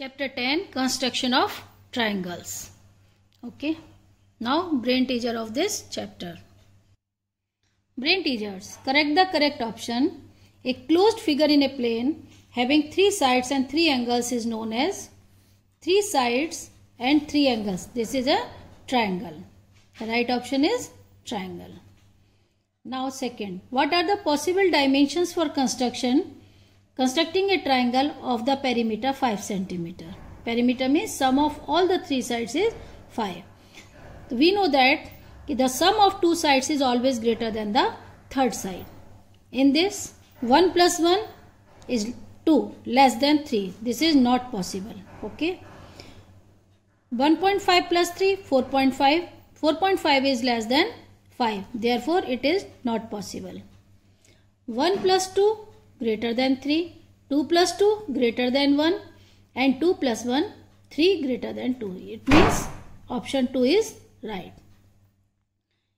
Chapter 10, Construction of Triangles. Okay. Now brain teaser of this chapter. Brain teasers. Correct the correct option. A closed figure in a plane having 3 sides and 3 angles is known as 3 sides and 3 angles. This is a triangle. The right option is triangle. Now second, what are the possible dimensions for constructing a triangle of the perimeter 5 cm? Perimeter means sum of all the 3 sides is 5. We know that the sum of 2 sides is always greater than the third side. In this, 1 plus 1 is 2, less than 3. This is not possible. Okay. 1.5 plus 3, 4.5. 4.5 is less than 5. Therefore, it is not possible. 1 plus 2 greater than 3. 2 plus 2 greater than 1. And 2 plus 1, 3 greater than 2. It means option 2 is right.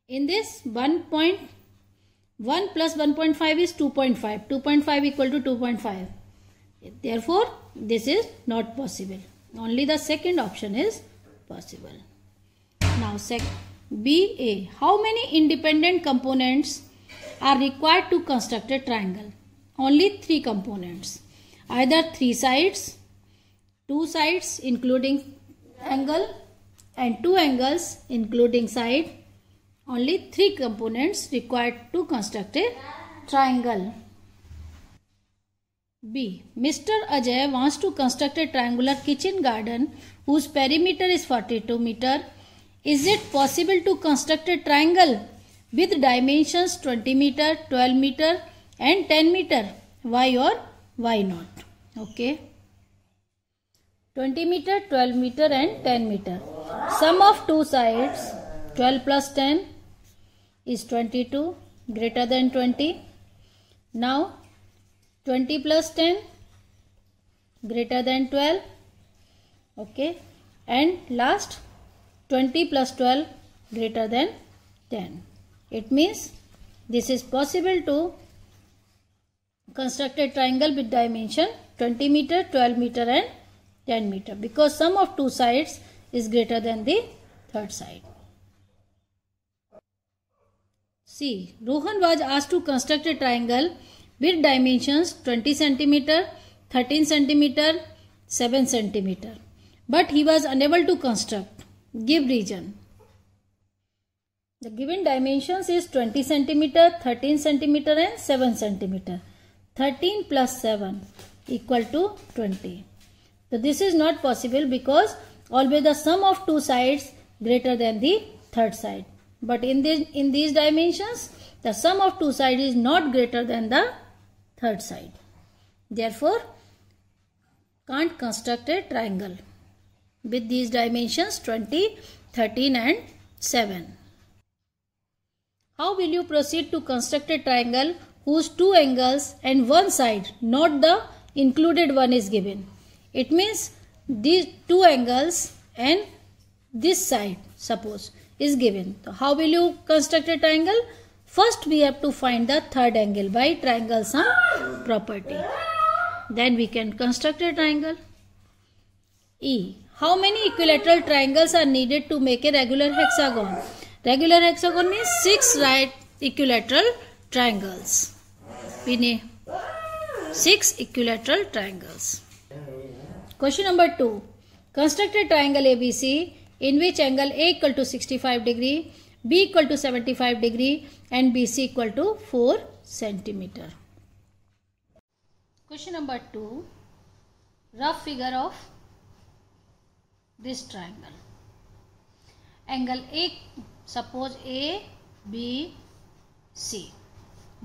In this, 1 plus 1.5 is 2.5. 2.5 equal to 2.5. Therefore, this is not possible. Only the second option is possible. Now, BA. How many independent components are required to construct a triangle? Only 3 components. Either 3 sides, 2 sides including angle and 2 angles including side. Only 3 components required to construct a triangle. B. Mr. Ajay wants to construct a triangular kitchen garden whose perimeter is 42 meter. Is it possible to construct a triangle with dimensions 20 meter, 12 meter and 10 meter? Why or why not? Okay. 20 meter, 12 meter and 10 meter. Sum of 2 sides 12 plus 10 is 22, greater than 20. Now 20 plus 10 greater than 12. Okay. And last 20 plus 12 greater than 10. It means this is possible to construct a triangle with dimension 20 meter, 12 meter and 10 meter because sum of 2 sides is greater than the third side. C. Rohan was asked to construct a triangle with dimensions 20 cm, 13 cm, 7 cm. But he was unable to construct. Give reason. The given dimensions is 20 cm, 13 cm and 7 cm. 13 plus 7 equal to 20. So this is not possible because always the sum of 2 sides greater than the third side. But in these dimensions, the sum of 2 sides is not greater than the third side. Therefore, can't construct a triangle with these dimensions 20, 13 and 7. How will you proceed to construct a triangle whose 2 angles and 1 side, not the included one, is given? It means these 2 angles and this side, suppose, is given. So how will you construct a triangle? First we have to find the third angle by triangle sum property. Then we can construct a triangle. E. How many equilateral triangles are needed to make a regular hexagon? Regular hexagon means 6 right equilateral triangles. We need 6 equilateral triangles. Question number 2. Construct a triangle ABC in which angle A equal to 65 degree, B equal to 75 degree and BC equal to 4 centimeter. Question number 2. Rough figure of this triangle. Angle A, suppose A, B, C.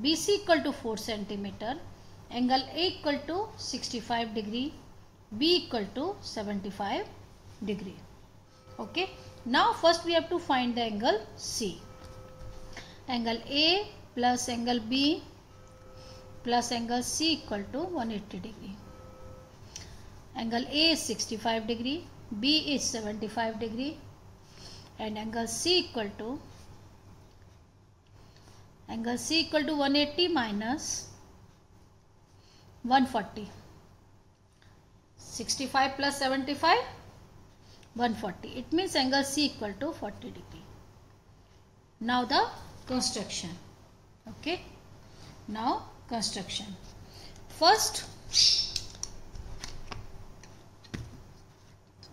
BC equal to 4 centimeter. Angle A equal to 65 degree. B equal to 75 degree. Okay. Now first we have to find the angle C. Angle A plus angle B plus angle C equal to 180 degree. Angle A is 65 degree. B is 75 degree. And angle C equal to 180 minus 140. 65 plus 75, 140. It means angle C equal to 40 degree. Now the construction. Okay. Now construction. First,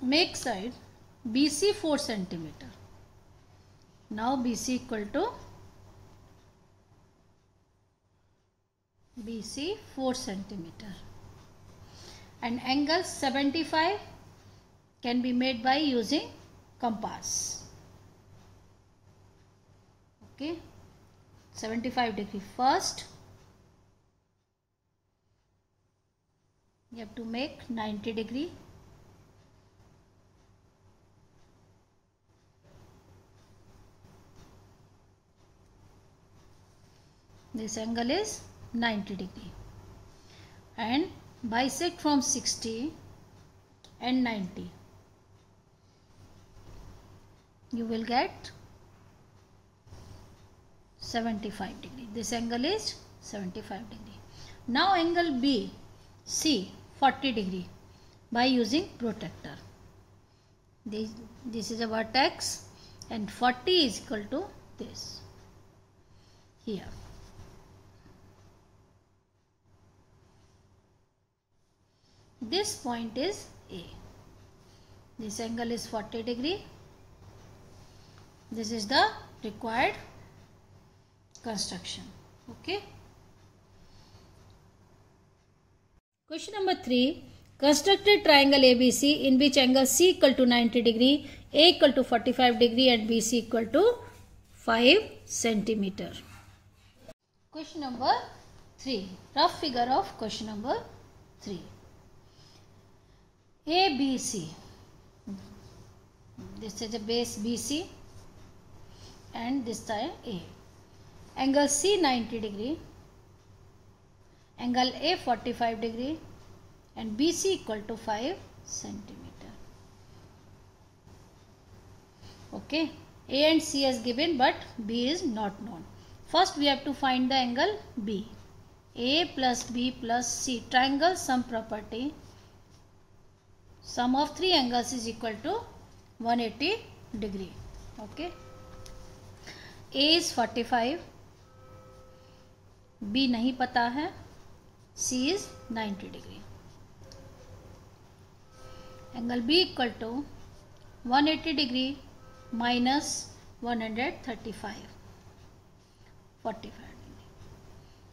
make side BC 4 centimeter. Now BC equal to BC 4 centimeter. And angle 75 can be made by using compass. Okay, 75 degree first. You have to make 90 degree. This angle is 90 degree. And bisect from 60 and 90. You will get 75 degree. This angle is 75 degree. Now angle B, C 40 degree by using protractor. This is a vertex and 40 is equal to this here. This point is A. This angle is 40 degree. This is the required construction. Okay. Question number 3. Construct a triangle ABC in which angle C equal to 90 degree, A equal to 45 degree and BC equal to 5 centimeter. Question number 3. Rough figure of question number 3. ABC. This is a base BC and this side A. Angle C 90 degree, angle A 45 degree and BC equal to 5 centimeter. Okay, A and C is given but B is not known. First we have to find the angle B. A plus B plus C, triangle sum property. Sum of three angles is equal to 180 degree. Okay. A is 45, B नहीं पता है, C is 90 degree. Angle B equal to 180 degree minus 135, 45 degree.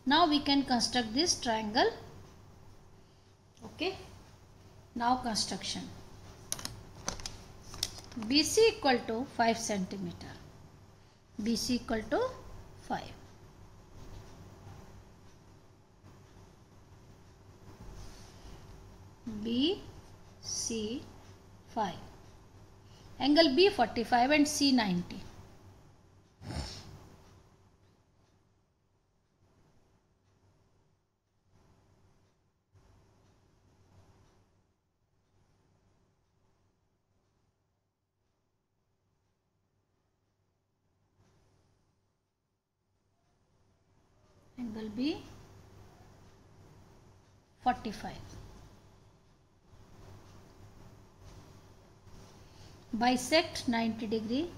Now we can construct this triangle. Okay. Now construction. BC equal to 5 centimeter. BC equal to 5. BC 5. Angle B 45 and C 90. Angle B 45. Bisect 90 degree.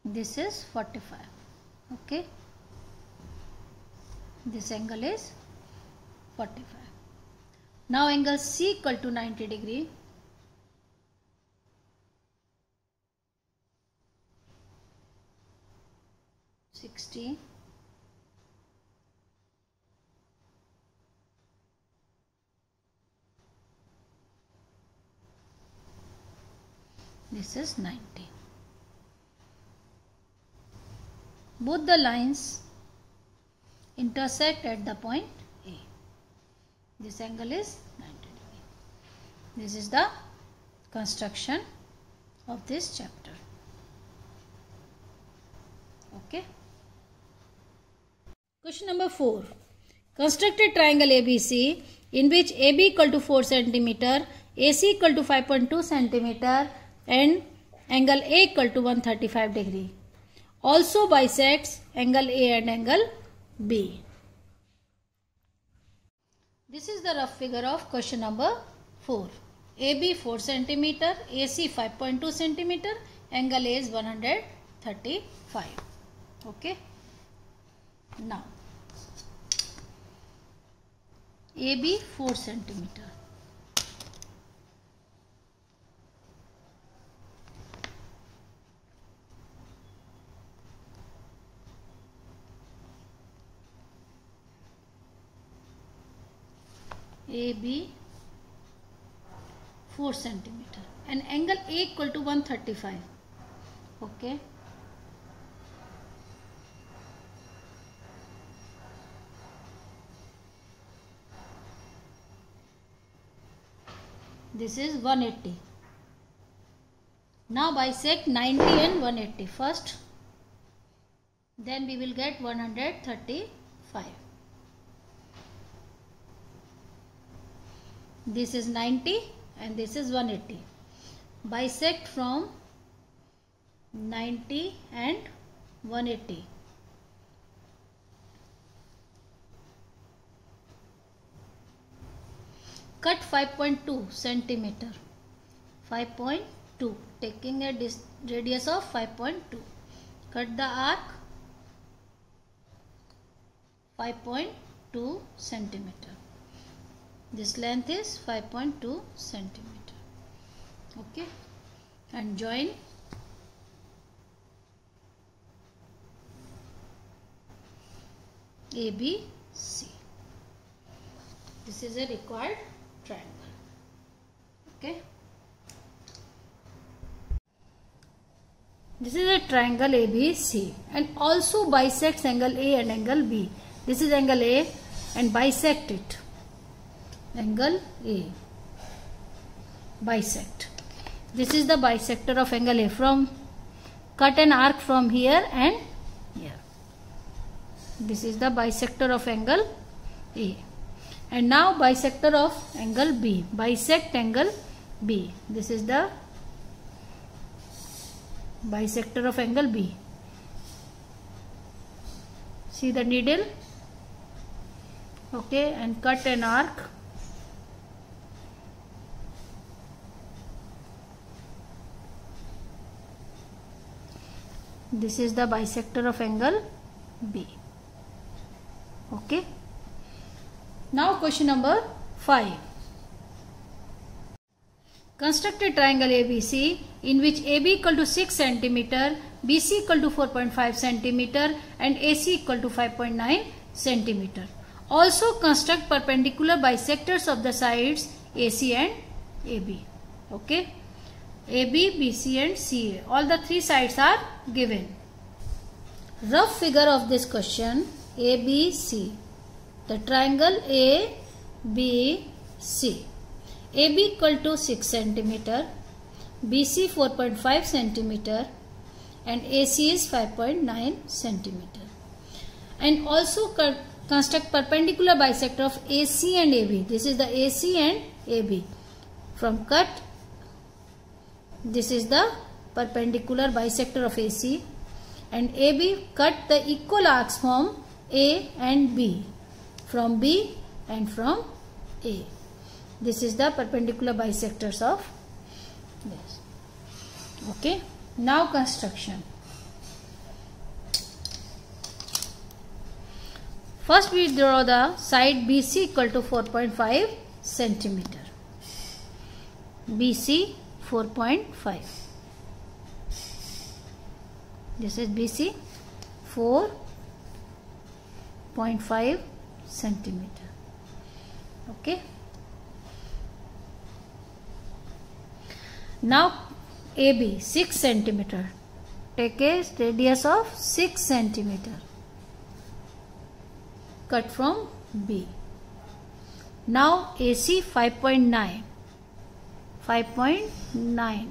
This is 45. Okay. This angle is 45. Now angle C equal to 90 degree. This is 90. Both the lines intersect at the point A. This angle is 90 degree. This is the construction of this chapter. Okay. Question number 4. Construct a triangle ABC in which AB equal to 4 centimeter, AC equal to 5.2 centimeter and angle A equal to 135 degree. also bisects angle A and angle B. This is the rough figure of question number 4. AB 4 cm, AC 5.2 cm, angle A is 135. Okay. Now, AB 4 cm. AB 4 centimeter and angle A equal to 135. Okay. This is 180. Now bisect 90 and 180 first. Then we will get 135. This is 90 and this is 180. Bisect from 90 and 180. Cut 5.2 centimeter. 5.2. Taking a radius of 5.2. Cut the arc 5.2 centimeter. This length is 5.2 centimeter. Okay. And join ABC. This is a required triangle. Okay. This is a triangle ABC and also bisects angle A and angle B. This is angle A and bisect it. Angle A. Bisect. This is the bisector of angle A. From cut an arc from here and here. This is the bisector of angle A. And now bisector of angle B. Bisect angle B. This is the bisector of angle B. See the needle? Okay, and cut an arc. This is the bisector of angle B. Okay. Now question number 5. Construct a triangle ABC in which AB equal to 6 cm, BC equal to 4.5 cm and AC equal to 5.9 cm. Also construct perpendicular bisectors of the sides AC and AB. Okay. AB, BC and CA. All the three sides are given. Rough figure of this question ABC. The triangle ABC. AB equal to 6 cm, BC 4.5 cm and AC is 5.9 cm. And also construct perpendicular bisector of AC and AB. This is the AC and AB. From cut, this is the perpendicular bisector of AC and AB. Cut the equal arcs from A and B. From B and from A. This is the perpendicular bisectors of this. Okay. Now construction. First we draw the side BC equal to 4.5 cm. BC 4.5. This is BC 4.5 centimeter. Okay. Now AB 6 centimeter. Take a radius of 6 centimeter. Cut from B. Now AC 5.9. 5.9.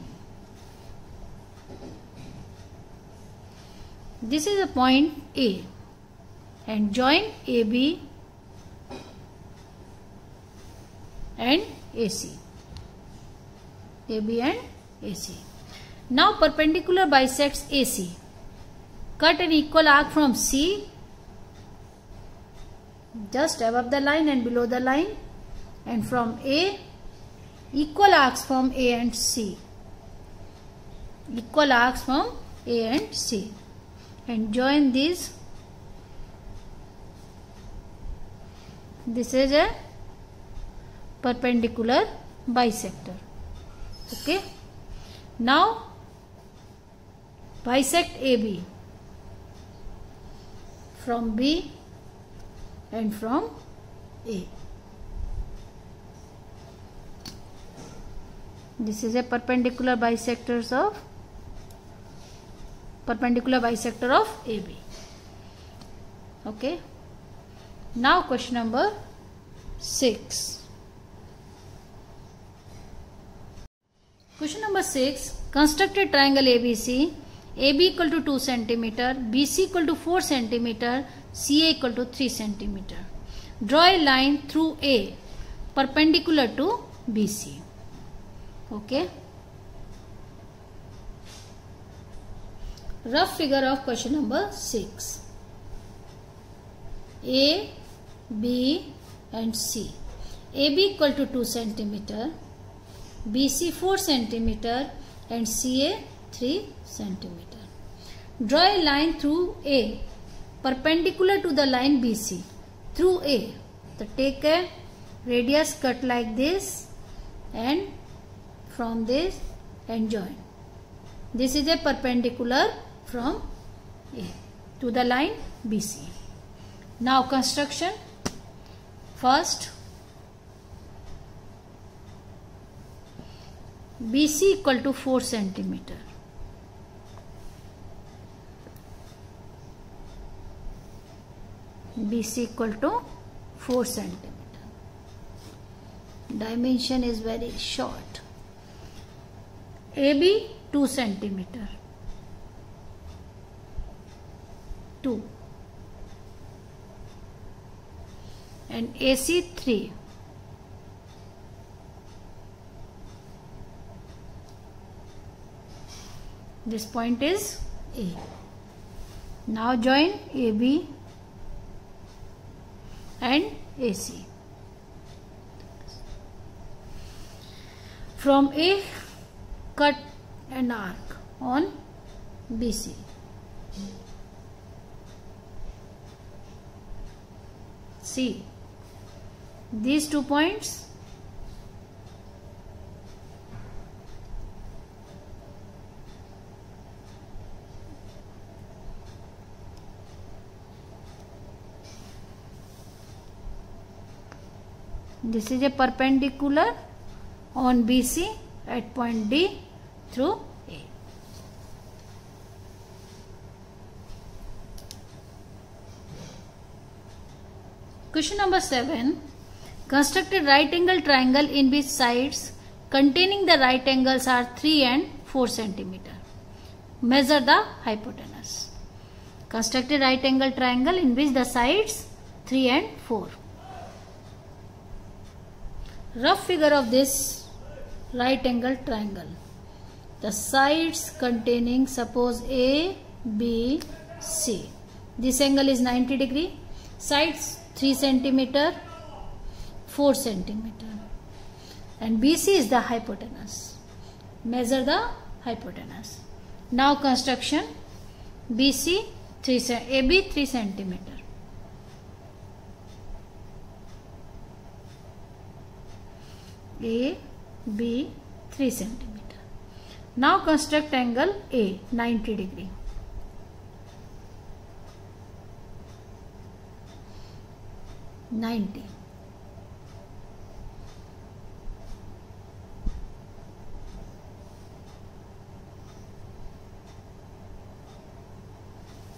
This is a point A and join AB and AC. AB and AC. Now perpendicular bisects AC. cut an equal arc from C, just above the line and below the line, and from A, equal arcs from A and C, equal arcs from A and C, and join these. This is a perpendicular bisector. Okay. Now bisect AB from B and from A. This is a perpendicular bisector of AB. Okay. Now question number 6. Question number 6. Construct a triangle ABC. AB equal to 2 cm, BC equal to 4 cm, CA equal to 3 cm. Draw a line through A perpendicular to BC. Okay. Rough figure of question number 6. A, B and C. AB equal to 2 cm, BC 4 cm and CA 3 cm. Draw a line through A perpendicular to the line BC through A. So take a radius cut like this and from this and join. This is a perpendicular from A to the line BC. Now construction. First, BC equal to 4 cm. BC equal to 4 cm. Dimension is very short. AB 2 cm. 2. And AC 3. This point is A. Now join AB and AC. From A, cut an arc on BC. See, these 2 points this is a perpendicular on BC at point D through A. Question number 7. Construct a right angle triangle in which sides containing the right angles are 3 and 4 cm. Measure the hypotenuse. Construct a right angle triangle in which the sides 3 and 4. Rough figure of this right angle triangle. The sides containing, suppose A, B, C. This angle is 90 degree. Sides 3 cm, 4 cm. And BC is the hypotenuse. Measure the hypotenuse. Now construction. BC 3 AB 3 cm. A, B 3 cm. Now construct angle A 90 degree.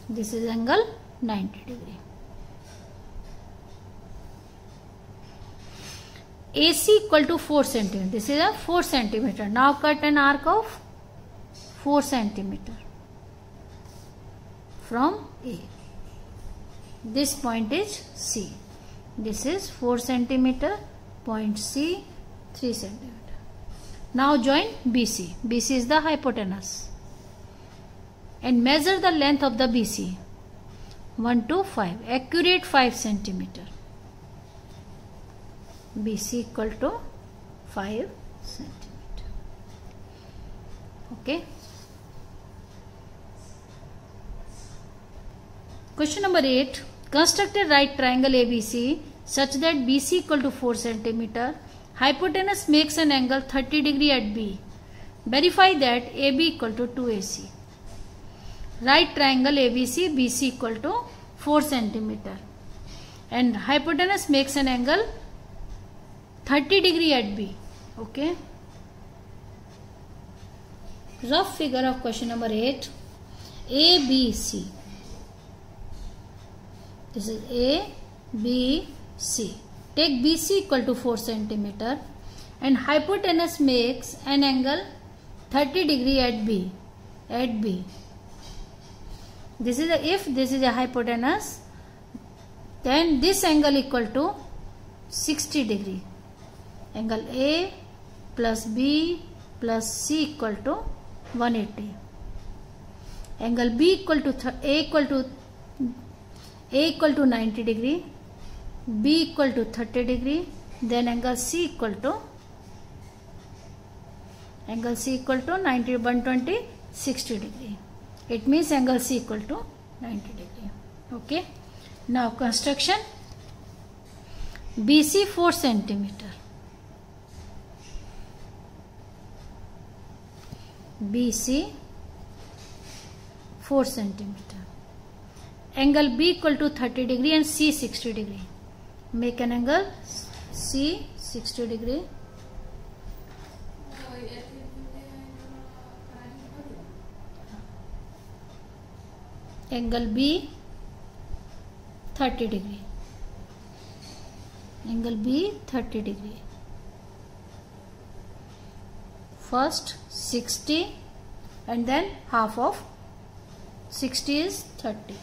This is angle 90 degree. AC equal to 4 cm. This is a 4 cm. Now cut an arc of 4 cm from A. This point is C. This is 4 cm. Point C 3 cm. Now join BC. BC is the hypotenuse. and measure the length of the BC. 1 to 5. Accurate 5 centimeter. BC equal to 5 centimeter. Okay. Question number 8. Construct a right triangle ABC such that BC equal to 4 centimeter. Hypotenuse makes an angle 30 degree at B. Verify that AB equal to 2AC. Right triangle ABC, BC equal to 4 centimeter. And hypotenuse makes an angle 30 degree at B. Okay. Rough figure of question number 8. ABC. This is A, B, C. Take BC equal to 4 centimeter and hypotenuse makes an angle 30 degree at B. At B. This is if this is a hypotenuse, then this angle equal to 60 degree. Angle A plus B plus C equal to 180. Angle B equal to A equal to 90 degree, B equal to 30 degree, then angle C equal to 120, 60 degree. It means angle C equal to 90 degree. Okay. Now construction. BC 4 centimeter. BC 4 centimeter. Angle B equal to 30 degree and C 60 degree. Make an angle C 60 degree. Angle B 30 degree. Angle B 30 degree. First 60 and then half of 60 is 30.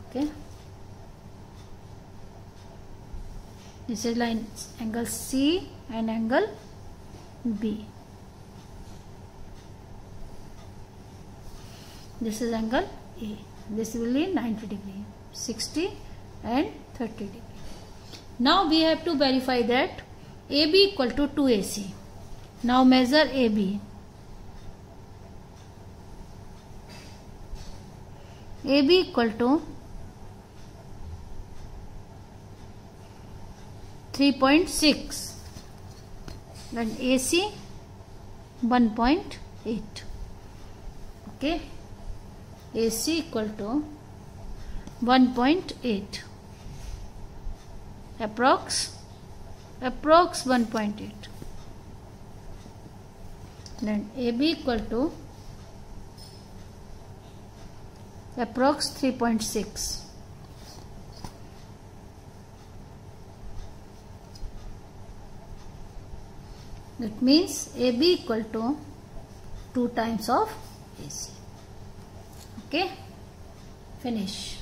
Okay. This is line angle C and angle B. This is angle A. This will be 90 degree, 60 and 30 degree. Now we have to verify that AB equal to 2AC. Now measure AB. AB equal to 3.6. Then AC 1.8. Okay. AC equal to 1.8. Approx 1.8. Then AB equal to approx 3.6. That means AB equal to 2 times of AC. Okay, finish.